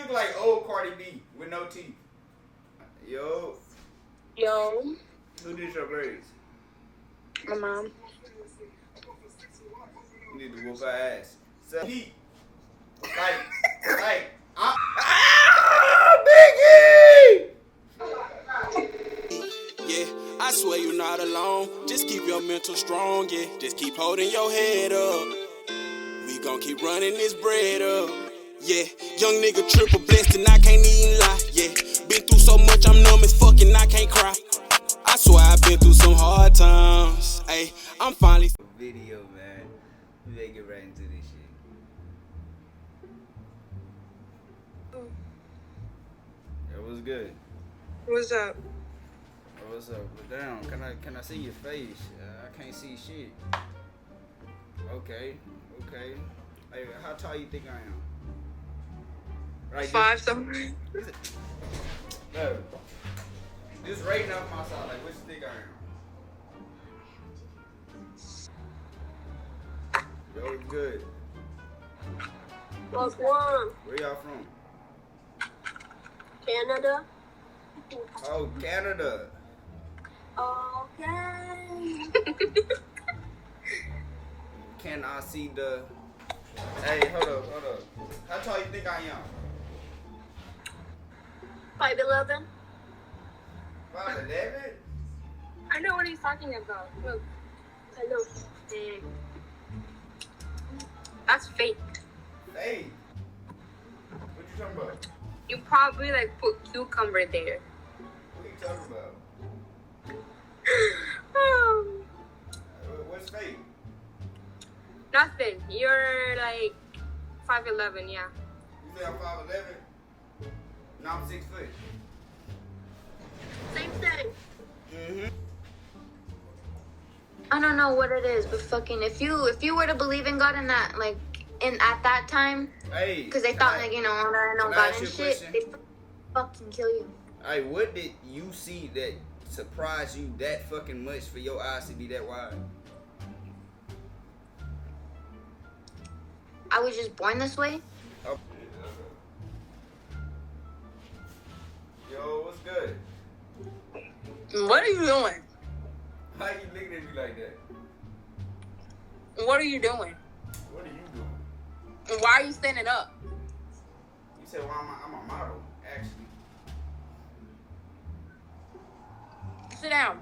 look like old Cardi B with no teeth. Yo. Yo. Who did your braids? My mom. You need to whoop her ass. So Pete. Like, Biggie! Yeah, I swear you're not alone. Just keep your mental strong, yeah. Just keep holding your head up. We gon' keep running this bread up. Yeah, young nigga triple blessed and I can't even lie. Yeah, been through so much I'm numb as fuck and I can't cry. I swear I've been through some hard times. Hey, I'm finally. Video, man. We better get right into this shit. It was good. What's up? What's up? But damn, can I see your face? I can't see shit. Okay. Hey, how tall you think I am? Right, 5 something. No. Just rating up my side, like what you think I am? Yo, it's good. What's one? Where y'all from? Canada. Oh, Canada. Okay. Can I see the... Hey, hold up. How tall you think I am? 5'11". 5'11"? I know what he's talking about. Look. I know. That's fake. Hey. What you talking about? You probably like put cucumber there. What are you talking about? What's fake? Nothing. You're like 5'11", yeah. You say I'm 5'11"? No, I'm 6 foot. Same thing. Mm-hmm. I don't know what it is, but fucking if you were to believe in God in that at that time, Hey. because they thought there no God and shit, they fucking kill you. Hey, what did you see that surprised you that fucking much for your eyes to be that wide? I was just born this way. Oh. Yo, what's good? What are you doing? How you looking at me like that? What are you doing? What are you doing? Why are you standing up? You said, well, I'm a model, actually. Sit down.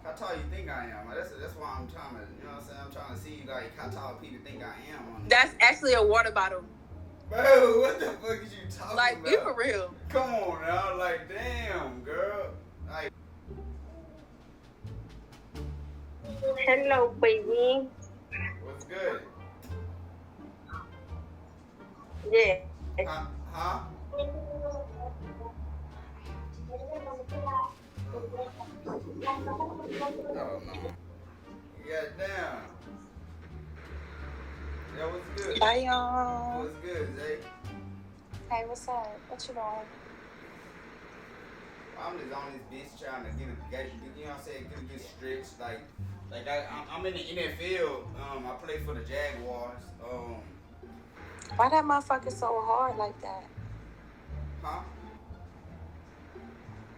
How tall you think I am? Like, that's why I'm trying to, you know what I'm saying? I'm trying to see, like, how tall people think I am. That's actually a water bottle. Bro, what the fuck is you talking Like, about? be for real. Come on now, like, damn, girl. Like, Hello, baby. what's good? Yeah. Huh? Oh, no. Goddamn. Yeah, what's good? Bye, y'all. What's good, Zay? Hey, what's up? What you doing? I'm just on this bitch trying to get, you know what I'm saying, get stretched. Like I'm in the NFL. I play for the Jaguars. Why that motherfucker so hard like that? Huh?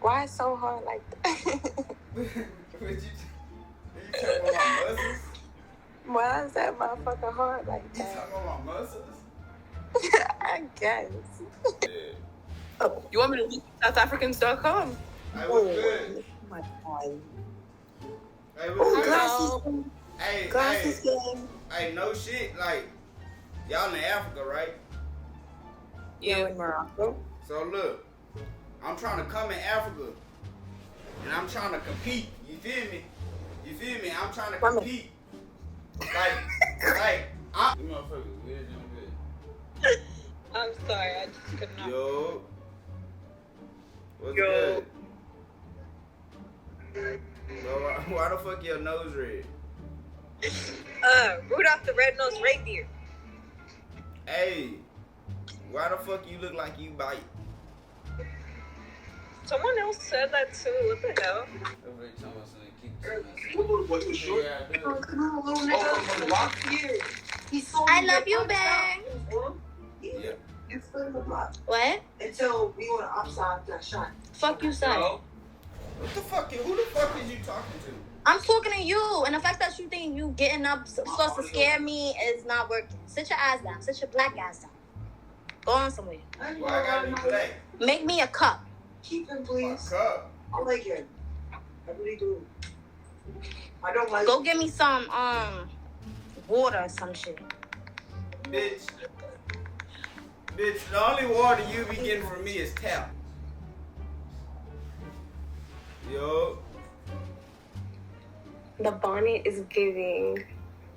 Why it's so hard like that? What you talking about my muscles? Why is that motherfucker hard like You that? talking about my muscles? I guess. Yeah. Oh, You want me to leave SouthAfricans.com? Hey, what's good? my God. Hey, Oh, what's glasses. good? Glasses game. Hey, no shit. Like, y'all in Africa, right? Yeah. In Morocco. So look, I'm trying to come in Africa, and I'm trying to compete. You feel me? I'm trying to compete. Like, I'm. You motherfuckers weird and good. I'm sorry, I just could not. Yo. What's Yo. good? Bro, why the fuck your nose red? Rudolph the Red-Nosed Reindeer. Hey, why the fuck you look like you bite? Someone else said that too. What the hell? What's the short? I love you, Bang. Yeah. Explain the block. What? Until we on the upside that shot. Fuck you, son. What the fuck? Who the fuck is you talking to? I'm talking to you, and the fact that you think you getting up supposed to scare me is not working. Sit your ass down. Sit your black ass down. Go on somewhere. Why I gotta be black? Make me a cup. Keep him, My please. cup. I like him. I really do. I don't like Go him. get me some water or some shit. Bitch. Bitch, the only water you be getting from me is tap. Yo. The bonnet is giving.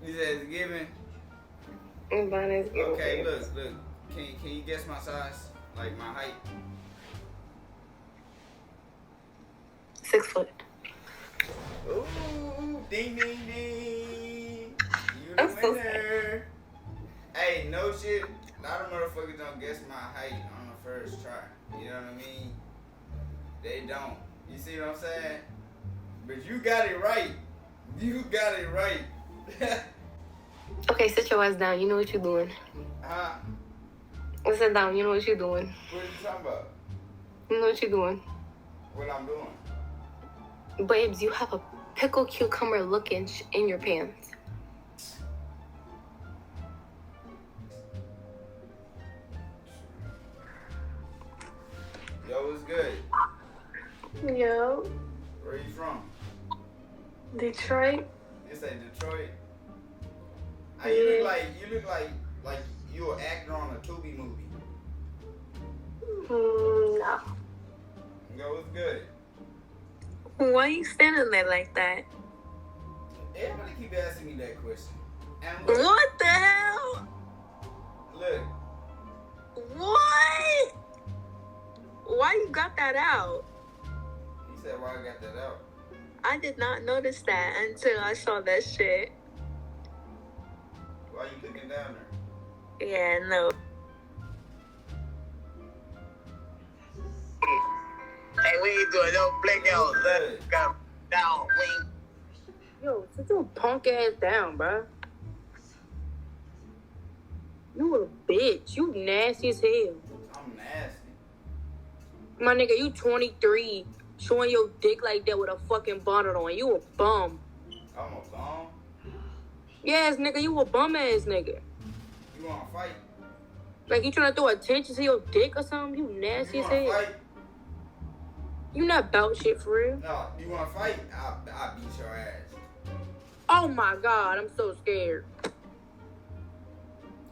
You said it's giving. The bonnet is giving. Okay, look. Can you guess my size? Like my height? 6 foot. Ooh, ding ding ding. You the I'm so winner. Hey, no shit. A lot of motherfuckers don't guess my height on the first try. You know what I mean? They don't. You see what I'm saying? But you got it right. You got it right. Okay, sit your ass down. You know what you're doing. Huh? Sit down. You know what you're doing. What are you talking about? You know what you're doing. What I'm doing? Babes, you have a pickle cucumber look in your pants. Yo, what's good? Yo, Where you from? Detroit. You say Detroit? Hey, you look like you an actor on a Tubi movie. No. Yo, what's good? Why you standing there like that? Everybody keep asking me that question. And look, What the hell? look, What? Why you got that out? he said, why I got that out? I did not notice that until I saw that shit. Why you looking down there? Yeah, no. Hey, we ain't doing no blackout. Good. Got down, wing. Yo, sit your punk ass down, bro. You a bitch. You nasty as hell. I'm nasty. My nigga, you 23, showing your dick like that with a fucking bonnet on. You a bum. I'm a bum. Yes, nigga, you a bum ass nigga. You wanna fight? Like, you trying to throw attention to your dick or something? You nasty You as wanna hell. fight? You not about shit for real. No, you wanna fight? I'll beat your ass. Oh my god, I'm so scared.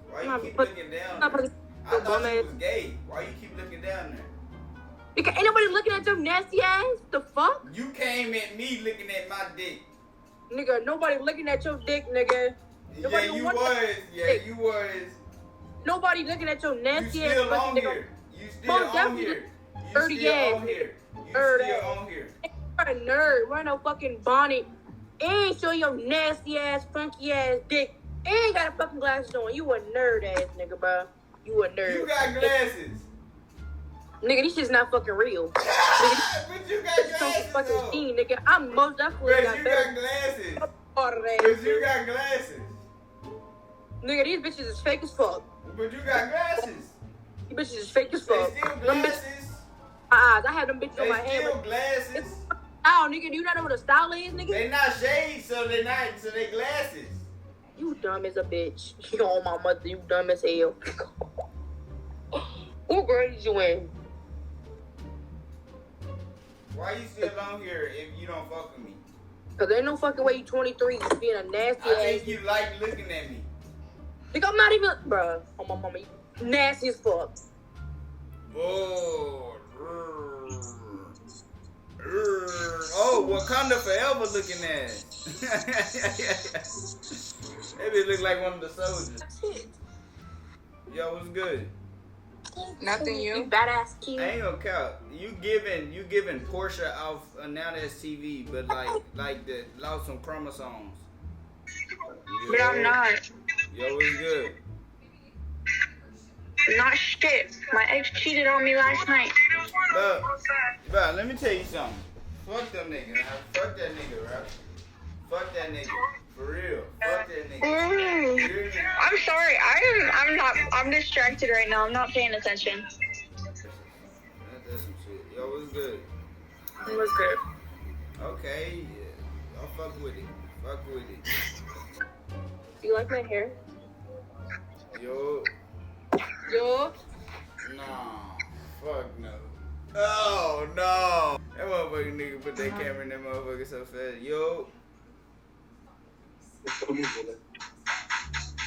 Why Nah, you keep but- looking down nah, there? but- I thought bum you ass. was gay. Why you keep looking down there? Nigga, ain't nobody looking at your nasty ass? The fuck? You came at me looking at my dick. Nigga, nobody looking at your dick, nigga. Nobody Yeah, you want was. that Yeah, dick. you was. Nobody looking at your You nasty ass. still fucking on nigga. here. You still Most on definitely. here. You Dirty still ass. on here. You Dirty still ass. on here. You're a nerd. Wearing no fucking bonnet. And show your nasty ass, funky ass dick. And got a fucking glasses on. You a nerd ass nigga, bro. You a nerd. You got glasses. Nigga, this shit's not fucking real. But you got This is some glasses. fucking though. scheme, nigga. I'm most definitely But got you better got glasses. part of that. But you got glasses. Nigga, these bitches is fake as fuck. But you got glasses. These bitches is fake as They fuck. still Them bitches, glasses. I have them bitches on They my head. still Like, glasses. oh, nigga, do you not know what a style is, nigga? They not shades, so they glasses. You dumb as a bitch. You on my mother, you dumb as hell. What grade is you in? Why you still on here if you don't fuck with me? Cause ain't no fucking way you 23 you being a nasty I ass. think you like looking at me. Nigga, I'm not even, bruh. Oh my mama, you nasty as fuck. Oh, oh, Wakanda Forever looking at. Maybe it look like one of the soldiers. That's it. Yo, what's good? Nothing You you. badass kid. I ain't gonna count. You giving Portia off Now That's TV, but like the lost some chromosomes. But I'm not. Yo, what's good? Not shit. My ex cheated on me last night. But let me tell you something. Fuck them niggas. Fuck that nigga, right? Fuck that nigga. For real. Fuck that nigga. I'm sorry. I'm distracted right now. I'm not paying attention. That's some shit. Yo, what's good? It was good. Okay, yeah. Y'all fuck with it. Fuck with it. You like my hair? Yo. Yo. Nah. Fuck no. Oh no. That motherfucking nigga put that camera in that motherfucker so fast. Yo.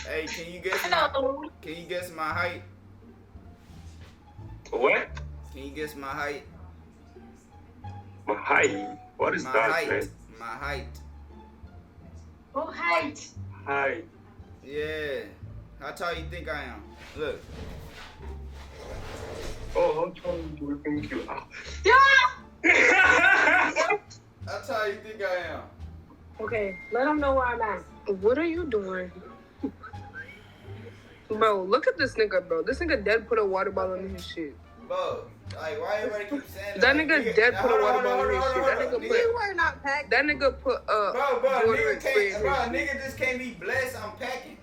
Hey, can you guess my height? What? Can you guess my height? My height? What is My that, height. man? My height. Oh, height. Height. Yeah. How tall you think I am? Look. Oh, how tall do you think you are? How tall you think I am? Okay, let them know where I'm at. What are you doing? Bro, look at this nigga, bro. This nigga dead put a water bottle in his shit. Bro, like, why everybody keep saying That like, nigga dead put a hold water on, bottle in his hold shit. on, That hold on, nigga nigga. put. Were not packed. That nigga put Bro, deodorant spray in his nigga shit. just can't be blessed. I'm packing.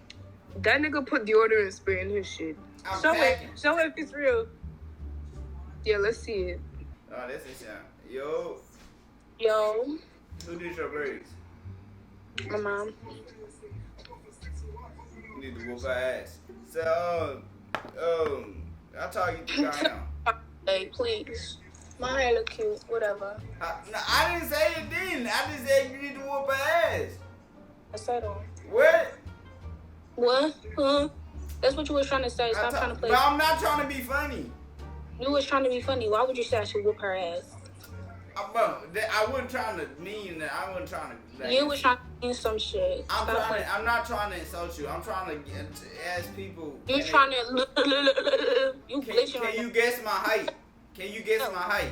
That nigga put deodorant spray in his shit. I'm Show packing. it. Show it if it's real. Yeah, let's see it. Oh, that's a shot. Yo, Yo, who did your braids? my mom. You need to whoop her ass. So, how tall you think I am? Hey, please. My hair look cute. Whatever. No, I didn't say it then. I just said you need to whoop her ass. I said on. What? What? Huh? That's what you was trying to say. Stop trying to play. But I'm not trying to be funny. You was trying to be funny. Why would you say I should whoop her ass? Bro, I wasn't trying to mean that. I wasn't trying to. Like, You was trying to mean some shit. I'm Stop trying playing. to, I'm not trying to insult you. I'm trying to ask people. You trying to you glitching Can right you now. guess my height? Can you guess my height?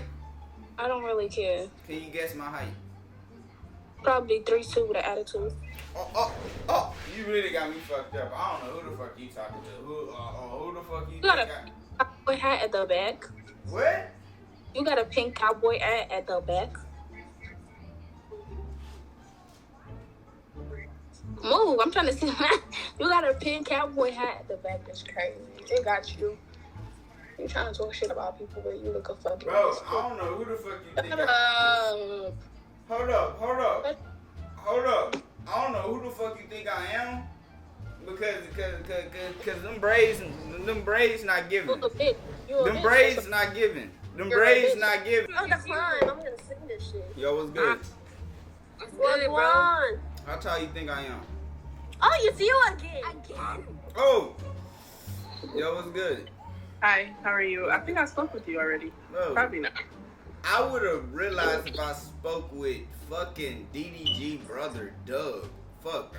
I don't really care. Can you guess my height? Probably 3'2" with an attitude. Oh! You really got me fucked up. I don't know who the fuck you talking to. Who the fuck you You got think a cowboy hat at the back. What? You got a pink cowboy hat at the back. Move! I'm trying to see. You got a pink cowboy hat at the back. That's crazy. It got you. You trying to talk shit about people, but you look a fucking. Bro, I don't know who the fuck you think. Hold up. I don't know who the fuck you think I am. Because them braids not giving. You a bitch. You a Them bitch. braids not giving. Them You're a braids bitch. not giving. I'm gonna sing this shit. Yo, what's good? Get it, bro. How tall you think I am? Oh, you see you again. Oh! Yo, what's good? Hi, how are you? I think I spoke with you already. Bro, Probably not. I would have realized if I spoke with fucking DDG brother Doug. Fuck.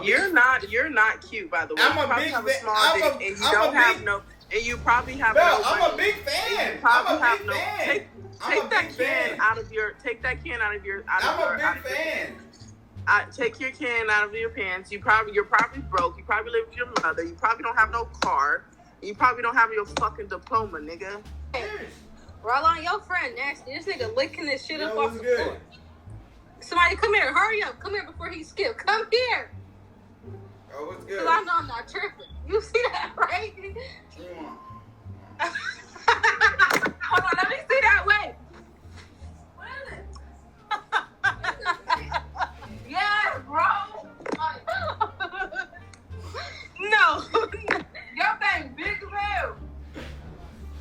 You're not cute, by the way. I'm you a probably big have a fan- small I'm a- dick, and you I'm a don't have big- no, and you probably have Bro, no. I'm a money. big And fan. you I'm probably a have big no. fan. I'm Take a that big can fan. out of your. Take that can out of your. I'm a big fan. Take your can out of your pants. You're probably broke. You probably live with your mother. You probably don't have no car. You probably don't have your fucking diploma, nigga. Roll on your friend nasty. This nigga licking this shit Yo, up what's off the good? floor. Somebody come here. Hurry up. Come here before he skip. Come here. Oh, what's good? Because I know I'm not tripping. You see that, right? Hold on. Let me see that way. What is it? Yeah, bro. No. Your thing big as hell.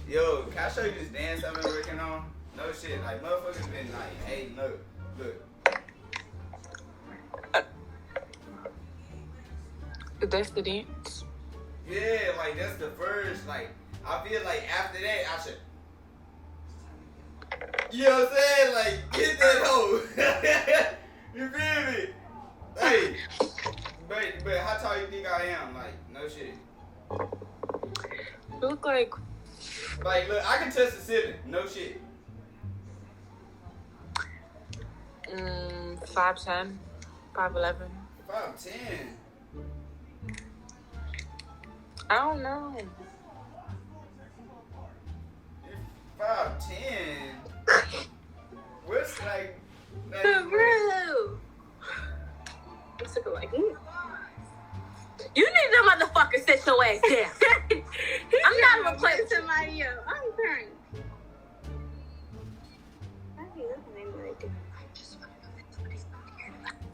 Yo, can I show you this dance I've been working on? No shit, like motherfuckers been like, hey, look. That's the dance. Yeah, like that's the first, like, I feel like after that, I should, you know what I'm saying? Like, get that hoe. You feel me? Hey, but how tall you think I am? Like, no shit. You look like Look, I can touch the ceiling. No shit. 5'10", 5'11". 5'10". I don't know. You're 5'10". What's like Bro. Let's take a look. ass down. I'm not gonna play with you. somebody else. I'm crying.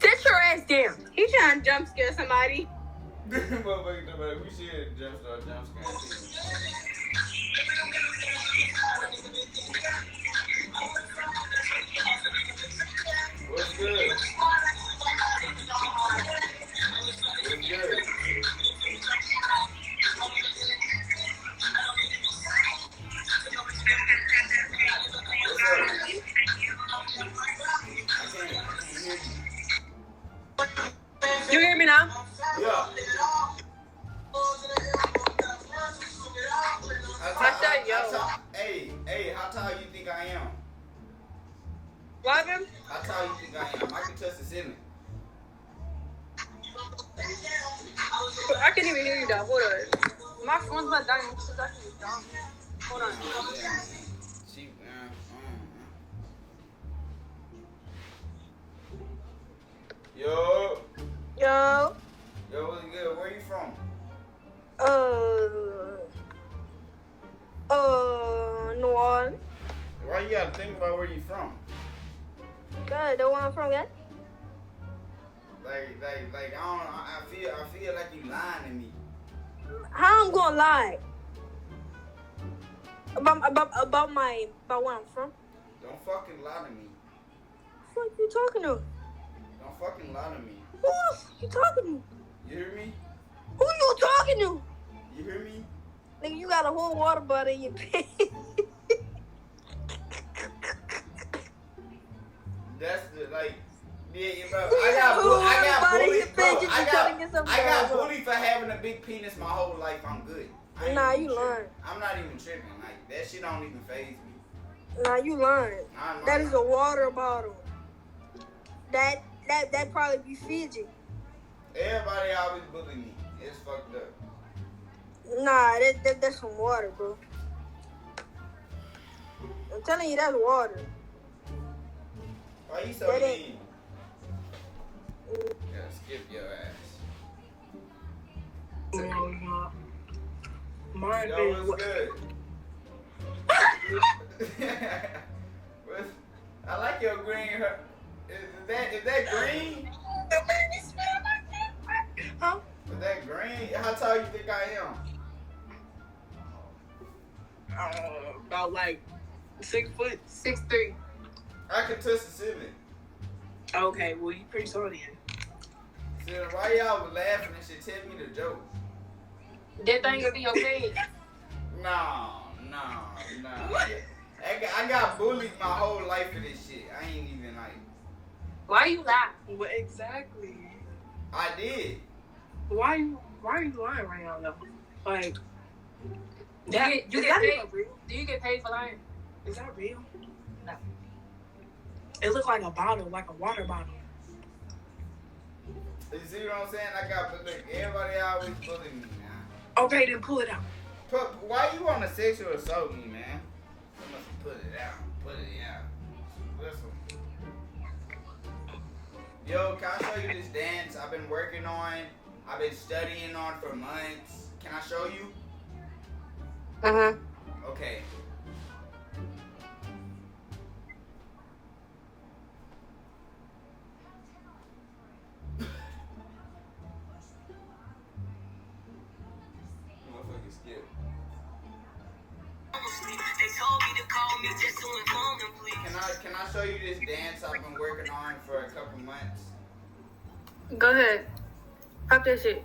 Sit your ass down. He trying to jump scare somebody. Motherfucker, we should jump scare people. What's good? What's good? What's up? I can't hear you. You hear me now? Yeah. Hey, how tall you think I am? Robin? How tall you think I am? I can touch the ceiling. I can't even hear you though. Hold on. My phone's not dying. It's actually dumb. Hold on. She, Yo, Yo. what's good? Where you from? New Orleans. Why you gotta think about where you from? Good. The one I'm from, yet? Like, I don't. I feel like you lying to me. How I'm gonna lie? About where I'm from? Don't fucking lie to me. Who the fuck you talking to? Don't fucking lie to me. Who the fuck you talking to? You hear me? Who you talking to? You hear me? Nigga, you got a whole water bottle in your pants. That's the like. Yeah, bro. You got a whole water bottle in your bro. pants. You just trying to get some I got balls bullied for having a big penis my whole life. I'm good. I ain't Nah, even you tripping. lying. I'm not even tripping. Like that shit don't even faze me. Nah, you lying. I'm That not. is a water bottle. That probably be Fiji. Everybody always bully me. It's fucked up. Nah, that's some water, bro. I'm telling you, that's water. Why you so That ain't- mean? Yeah, skip your ass. Mine Yo, is what's good? I like your green. Is that green? Huh? Is that green? How tall you think I am? about like 6 foot. 6'3". I can touch the ceiling. Okay, well you pretty short then. See, why y'all was laughing and shit? Tell me the joke. That thing is in your face. No. I got bullied my whole life for this shit. I ain't even like. Why you laughing? Well, exactly. I did. Why are you lying right now though? Like You get is paid? that even real? Do you get paid for lying? Is that real? No. It looked like a bottle, like a water bottle. You see what I'm saying? I got look. Everybody always bully me, man. Okay, then pull it out. Why you want to sexual assault me, man? I must put it out. Put it out. Listen. Yo, can I show you this dance I've been working on? I've been studying on for months. Can I show you? Okay. Motherfucker skip. Can I show you this dance I've been working on for a couple months? Go ahead. Pop that shit.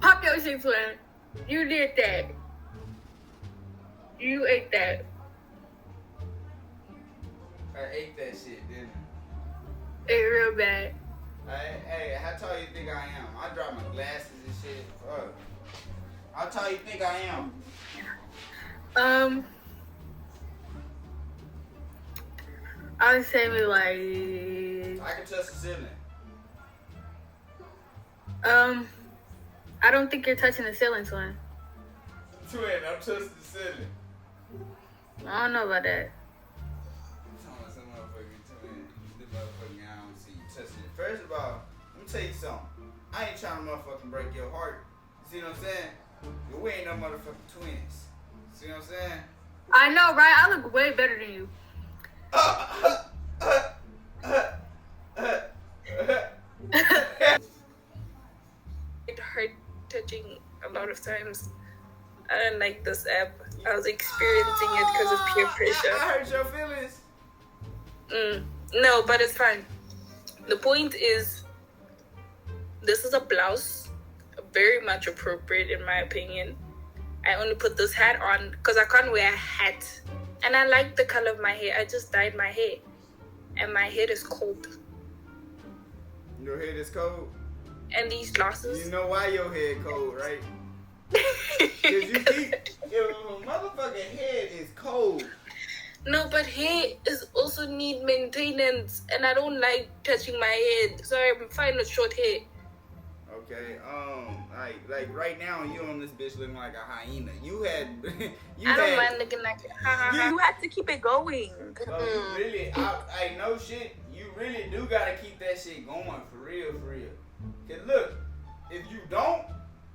Pop your shit, twin. You did that. You ate that. I ate that shit, didn't Ate real bad. I? Hey, how tall you think I am? I dropped my glasses and shit. Fuck. How tall you think I am? I would say maybe like I can touch the ceiling. I don't think you're touching the ceiling, twin. Twin, I'm touching the ceiling. I don't know about that. Some motherfucking twin. This motherfucking I don't see you touching it. First of all, let me tell you something. I ain't trying to motherfucking break your heart. You see what I'm saying? But we ain't no motherfucking twins. See what I'm saying? I know, right? I look way better than you. It hurt touching a lot of times. I didn't like this app. I was experiencing it because of peer pressure. I hurt your feelings. No, but it's fine. The point is, this is a blouse, very much appropriate in my opinion. I only put this hat on because I can't wear a hat. And I like the color of my hair. I just dyed my hair. And my head is cold. Your head is cold? And these glasses. You know why your head cold, right? Because you keep, your motherfucking head is cold. No, but hair is also need maintenance. And I don't like touching my head. So I'm fine with short hair. Okay, like right now you on this bitch looking like a hyena. You had, I don't mind looking like You have to keep it going. You really, I know shit. You really do gotta keep that shit going for real, for real. Cause look, if you don't,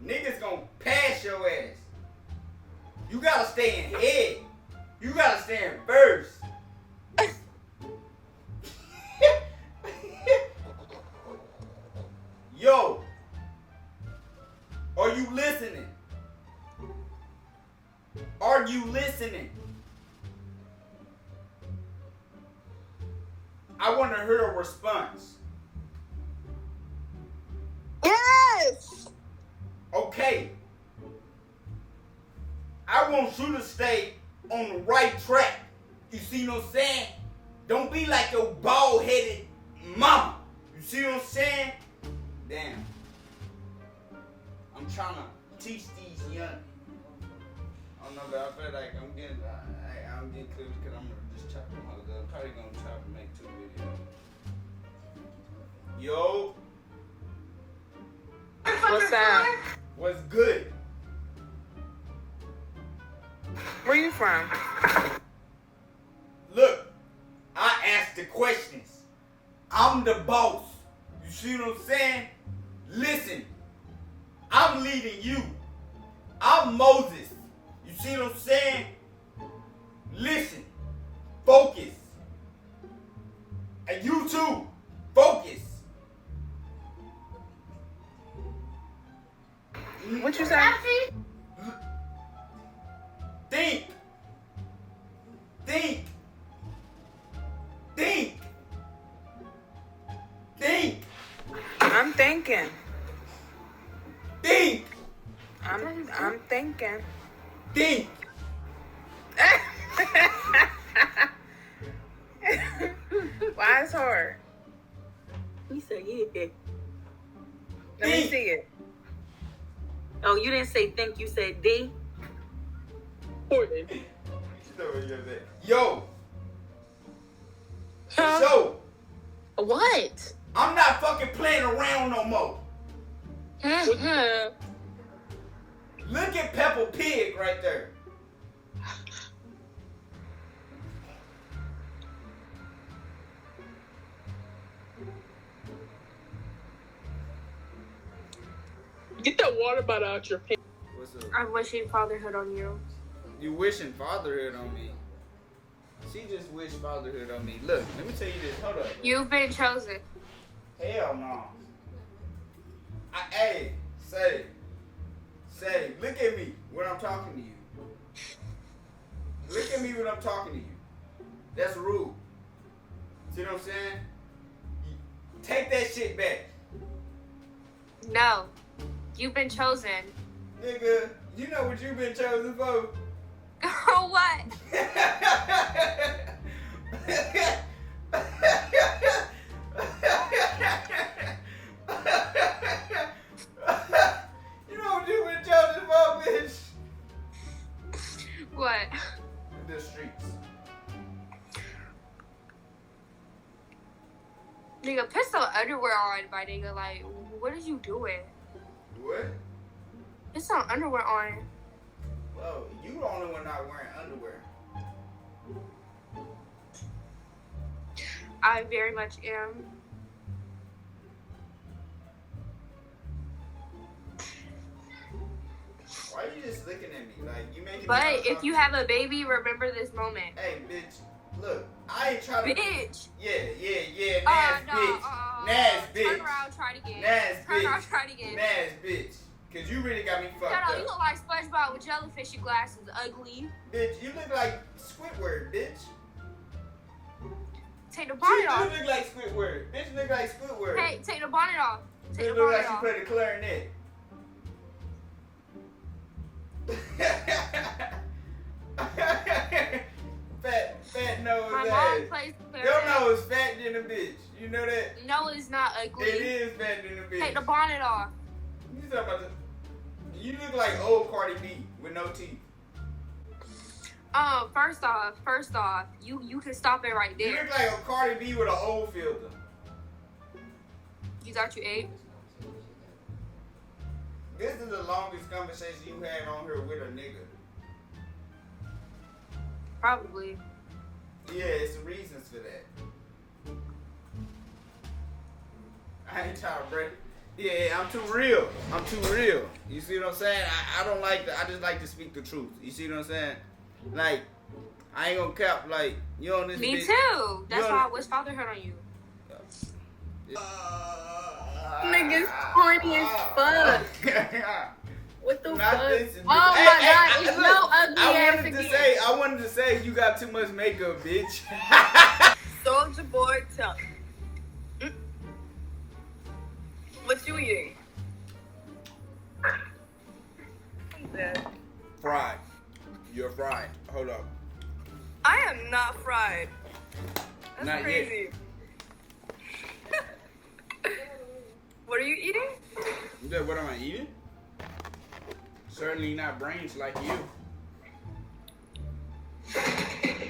niggas gonna pass your ass. You gotta stay in head. You gotta stay in first. Yo. Are you listening? Are you listening? I want to hear a response. Yes! Okay. I want you to stay on the right track. You see what I'm saying? Don't be like your bald-headed mama. You see what I'm saying? Damn. I'm trying to teach these young. I don't know, but I feel like I'm getting clear because I'm gonna just chop them all up. I'm probably gonna chop and make 2 videos. Yo. What's up? What's good? Where you from? Look, I ask the questions. I'm the boss. You see what I'm saying? Listen. I'm leading you. I'm Moses. You see what I'm saying? Listen. Focus. And you too. Focus. What you say? Think. Think. Think. Think. I'm thinking. Think. I'm thinking. Think. Why it's hard? He said, yeah. Let me see it. Oh, you didn't say think, you said D? Yo. Huh? So. What? I'm not fucking playing around no more. Look at Peppa Pig right there. Get that water bottle out your pants. What's up? I'm wishing fatherhood on you. You wishing fatherhood on me? She just wished fatherhood on me. Look, let me tell you this. Hold up. You've been chosen. Hell no. Hey, say, look at me when I'm talking to you. Look at me when I'm talking to you. That's rude. See what I'm saying? Take that shit back. No. You've been chosen. Nigga, you know what you've been chosen for? What? You know what you've been chosen for, bitch? What? The streets. on, my nigga. Like, what are you doing? What? Put some underwear on. Well, you the only one not wearing underwear. I very much am. Why are you just looking at me? Like, you making me But wanna if talk you to have a baby, remember this moment. Hey, bitch. Look, I ain't trying to. Bitch. Yeah. Nas bitch. Nas bitch. Turn around, try it again. Nas Turn bitch. around, try it again. Nas bitch. Cause you really got me fucked Shut up. up, you look like SpongeBob with jellyfish glasses, ugly. Bitch, you look like Squidward, bitch. Take the bonnet You off. look like Squidward. Bitch look like Squidward. Hey, take the bonnet off. Take You the look bonnet like she off. played the clarinet. fat nose My ass. mom plays the Your clarinet. nose fat than a bitch. You know that? No, it's not ugly. It is fat than a bitch. Take the bonnet off. You talking about you look like old Cardi B with no teeth. First off, you can stop it right You there. look like a Cardi B with an old filter. You thought you ate? This is the longest conversation you had on here with a nigga. Probably. Yeah, it's reasons for that. I ain't trying to break. Yeah, I'm too real. You see what I'm saying? I don't like I just like to speak the truth. You see what I'm saying? Like, I ain't gonna cap. Like, you on this. Me bitch, too. That's you why I on- wish fatherhood on you. Niggas corny as fuck. What the Not fuck? this. Oh my god, it's no ugly ass again. I wanted to say you got too much makeup, bitch. Soldier Boy, tell me. What you eating? I'm dead. Fried. You're fried. Hold up. I am not fried. That's Not crazy. What are you eating? What am I eating? Certainly not brains like you.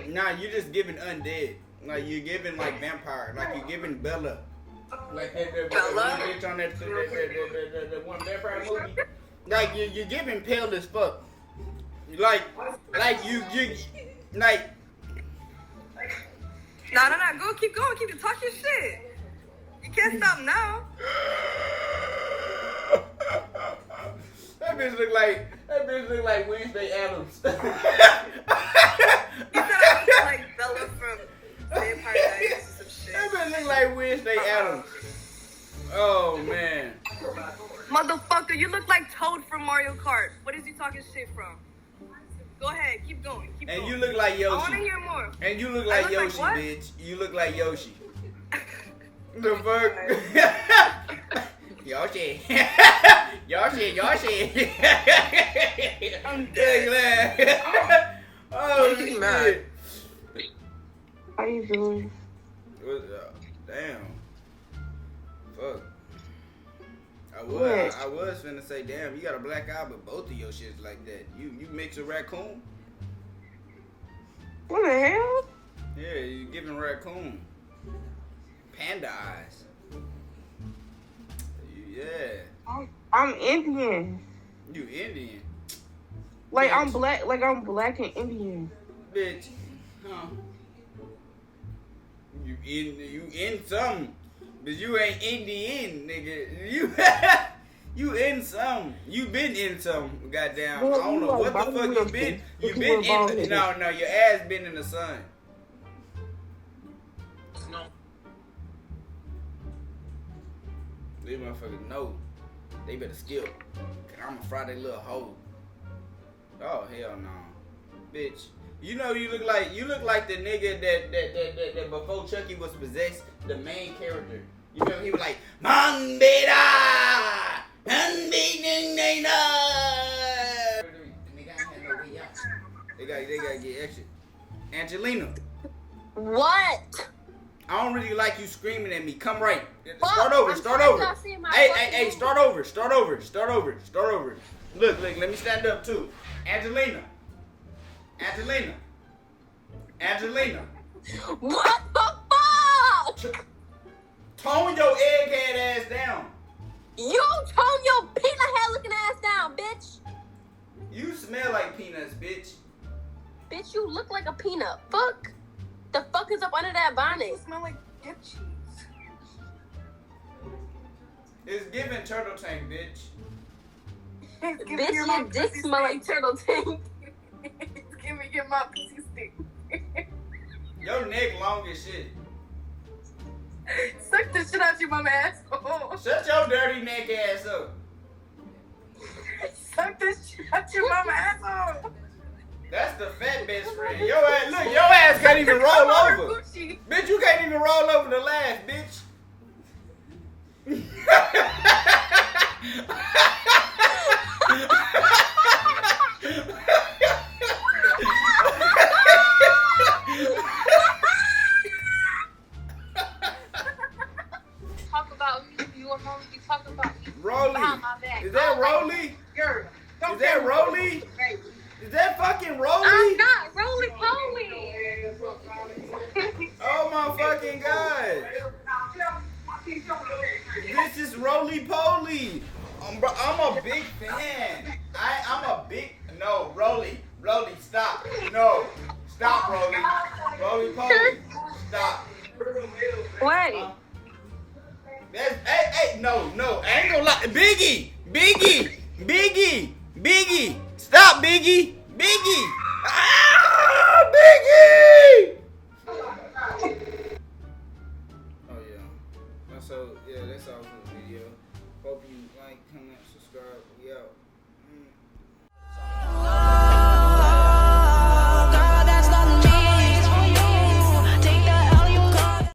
Nah, you're just giving undead. Like, you're giving, like, vampire. Like, you're giving Bella. Like, that one bitch on that one vampire movie. Like, you're giving pale as fuck. Like you, like. No. Go, keep going. Keep talking shit. You can't stop now. That bitch look like Wednesday Addams. You said I look like Bella from Vampire Diaries or some shit. That bitch look like Wednesday Addams. Oh man. Motherfucker, you look like Toad from Mario Kart. What is you talking shit from? Go ahead, keep going. Keep And going. you look like Yoshi. I want to hear more. And you look like I look Yoshi, like what? bitch. You look like Yoshi. The fuck? Yoshi. Yoshi. I'm dead. Oh, shit. How you doing? Damn. Fuck. I was finna say, damn, you got a black eye, but both of your shits like that. You mix a raccoon? What the hell? Yeah, you giving raccoon panda eyes. Yeah. I'm Indian. You Indian. Like Bitch. I'm black. Like I'm black and Indian. Bitch. Huh. You in something. But you ain't Indian, nigga. You in some. You been in some. Goddamn. Well, I don't you know like what the fuck you been. You you been were bald in. headed. No, your ass been in the sun. No. These motherfuckers know. They better skip. Cause I'ma fry they little hoe. Oh hell no. Bitch. You know you look like the nigga that before Chucky was possessed, the main character. You know he was like, Mambita! They gotta get extra. Angelina. What? I don't really like you screaming at me. Come right. Fuck, Start over. I'm Start trying over. to see my Hey, fucking start over. Start over. Start over. Start over. Look, let me stand up too. Angelina. What the fuck? Tone your egghead ass down. You tone your peanut head looking ass down, bitch. You smell like peanuts, bitch. Bitch, you look like a peanut. Fuck. The fuck is up under that bonnet? You smell like dip cheese. It's giving turtle tank, bitch. Bitch, your dick smell like turtle tank. It's giving your mouth pussy stick. Your neck long as shit. Suck the shit out your mama asshole. Shut your dirty neck ass up. Suck this shit out your mama asshole. That's the fat best friend. Your ass, look, your ass can't even roll over. Bitch, you can't even roll over the laugh, bitch. Talk about me. You and Rolly be talking about me. Rolly. Behind my back. Is that Rolly? Is that Rolly? Is that fucking Rolly? I'm not Rolly Polly. Oh my fucking god. This is Rolly Polly. I'm a big fan. I'm a big, no, Rolly, stop. No, stop, Rolly. Rolly Polly, stop. Wait. Hey, no, I ain't gonna lie. Biggie, stop, Biggie. Ah, Biggie! Oh yeah. So yeah, that's all for the video. Hope you like, comment, subscribe. We out.